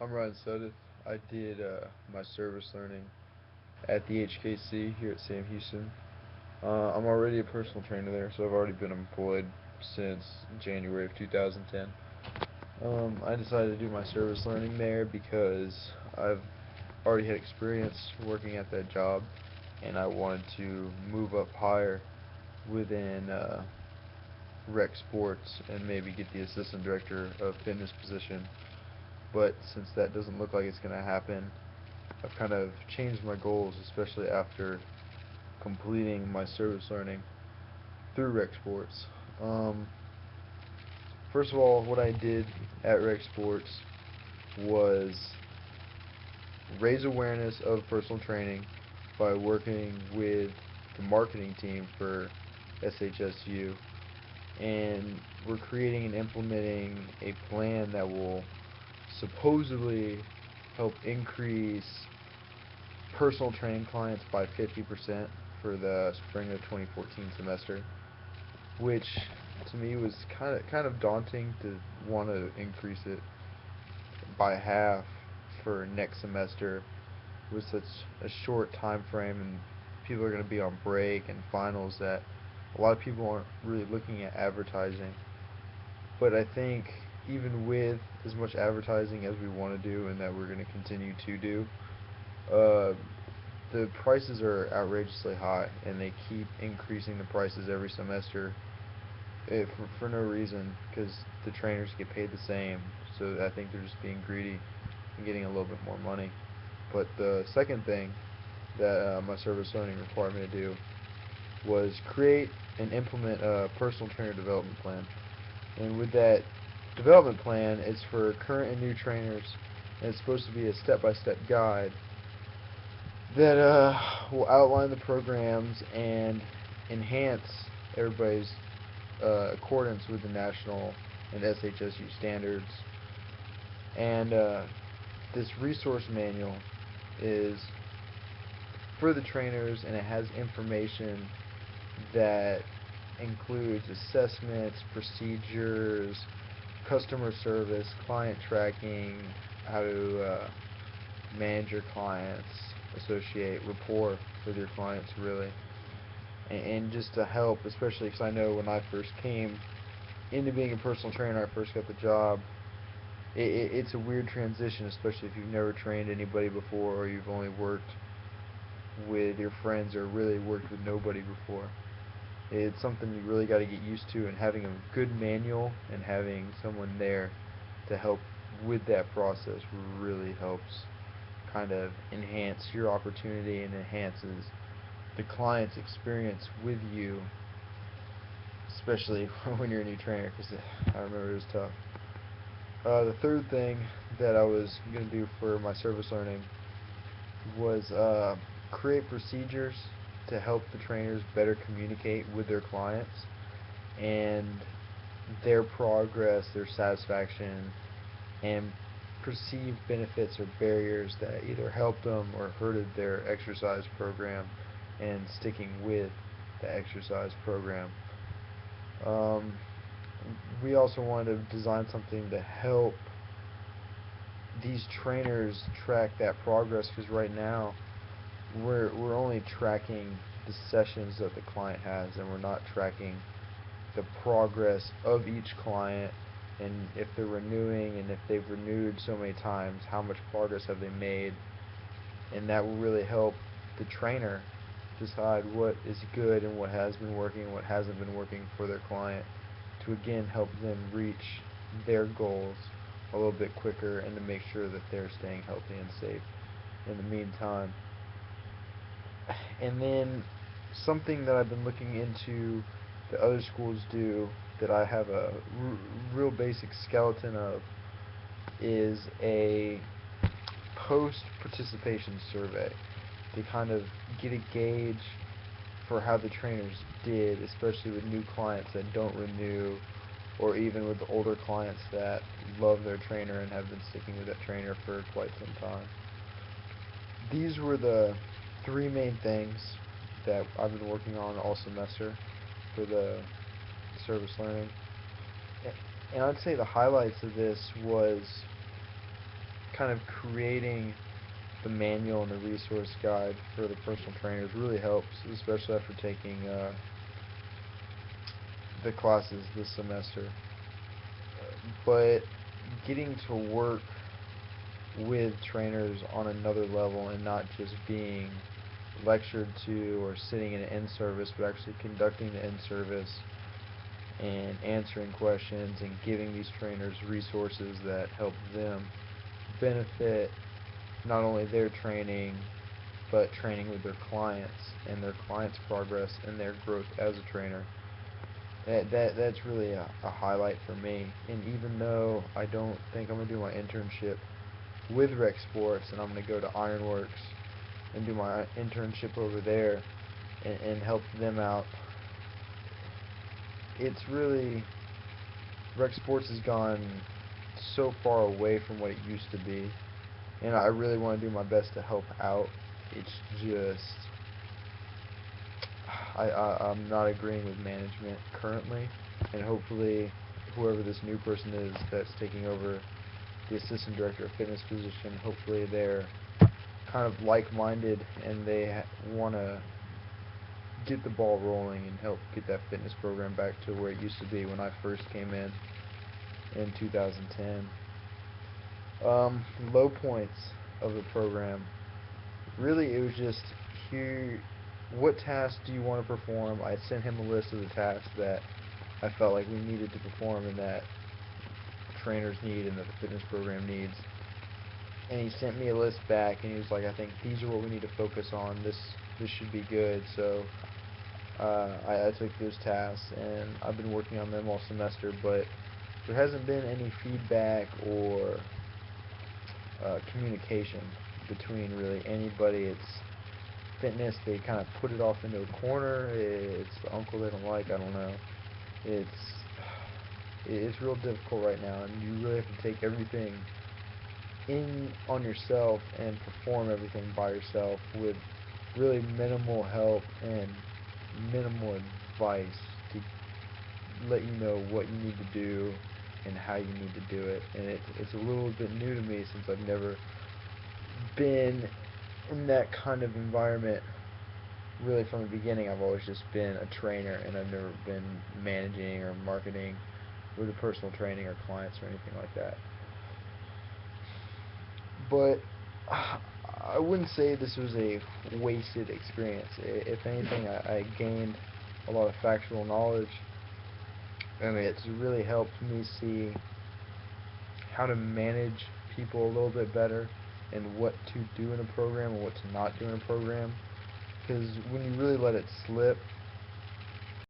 I'm Ryan Sudeth. I did my service learning at the HKC here at Sam Houston. I'm already a personal trainer there, so I've already been employed since January of 2010. I decided to do my service learning there because I've already had experience working at that job, and I wanted to move up higher within rec sports and maybe get the assistant director of fitness position. But since that doesn't look like it's going to happen, I've kind of changed my goals, especially after completing my service learning through rec sports. Um, First of all, what I did at rec sports was raise awareness of personal training by working with the marketing team for SHSU, and we're creating and implementing a plan that will supposedly help increase personal training clients by 50% for the spring of 2014 semester, which to me was kind of daunting to want to increase it by half for next semester with such a short time frame, and people are going to be on break and finals that a lot of people aren't really looking at advertising. But I think even with as much advertising as we want to do and that we're going to continue to do, uh, the prices are outrageously high, and they keep increasing the prices every semester for no reason because the trainers get paid the same. So I think they're just being greedy and getting a little bit more money. But the second thing that my service learning required me to do was create and implement a personal trainer development plan. And with that development plan, it's for current and new trainers, and it's supposed to be a step-by-step guide that will outline the programs and enhance everybody's accordance with the national and SHSU standards. And this resource manual is for the trainers, and it has information that includes assessments, procedures, customer service, client tracking, how to manage your clients, associate rapport with your clients, really, and just to help, especially because I know when I first came into being a personal trainer, I first got the job. It's a weird transition, especially if you've never trained anybody before or you've only worked with your friends or really worked with nobody before. It's something you really got to get used to, and having a good manual and having someone there to help with that process really helps kind of enhance your opportunity and enhances the client's experience with you, especially when you're a new trainer, because I remember it was tough. The third thing that I was going to do for my service learning was create procedures to help the trainers better communicate with their clients and their progress, their satisfaction, and perceived benefits or barriers that either helped them or hurted their exercise program and sticking with the exercise program. Um, we also wanted to design something to help these trainers track that progress, because right now we're only tracking the sessions that the client has, and we're not tracking the progress of each client, and if they're renewing, and if they've renewed so many times, how much progress have they made. And that will really help the trainer decide what is good and what has been working and what hasn't been working for their client, to again help them reach their goals a little bit quicker and to make sure that they're staying healthy and safe in the meantime. And then something that I've been looking into that other schools do that I have a real basic skeleton of is a post participation survey to kind of get a gauge for how the trainers did, especially with new clients that don't renew, or even with the older clients that love their trainer and have been sticking with that trainer for quite some time. These were the three main things that I've been working on all semester for the service learning. And I'd say the highlights of this was kind of creating the manual and the resource guide for the personal trainers really helps, especially after taking the classes this semester. But getting to work with trainers on another level and not just being lectured to or sitting in an in-service, but actually conducting the in-service and answering questions and giving these trainers resources that help them benefit not only their training, but training with their clients and their clients' progress and their growth as a trainer. That's really a highlight for me. And even though I don't think I'm gonna do my internship with Rec Sports, and I'm gonna go to Ironworks and do my internship over there and help them out, it's really, Rec Sports has gone so far away from what it used to be, and I really want to do my best to help out. It's just I'm not agreeing with management currently, and hopefully whoever this new person is that's taking over the assistant director of fitness position, hopefully they're kind of like-minded and they want to get the ball rolling and help get that fitness program back to where it used to be when I first came in 2010. Low points of the program. Really, it was just, here, what tasks do you want to perform? I sent him a list of the tasks that I felt like we needed to perform and that trainers need and that the fitness program needs. And he sent me a list back and he was like, I think these are what we need to focus on. This should be good. So I took those tasks and I've been working on them all semester, but there hasn't been any feedback or communication between really anybody. It's fitness, they kind of put it off into a corner. It's the uncle they don't like, I don't know. It's real difficult right now, and you really have to take everything in on yourself and perform everything by yourself with really minimal help and minimal advice to let you know what you need to do and how you need to do it. And it's a little bit new to me since I've never been in that kind of environment. Really, from the beginning, I've always just been a trainer, and I've never been managing or marketing with a personal training or clients or anything like that. But I wouldn't say this was a wasted experience. If anything, I gained a lot of factual knowledge, and it's really helped me see how to manage people a little bit better and what to do in a program and what to not do in a program. Because when you really let it slip,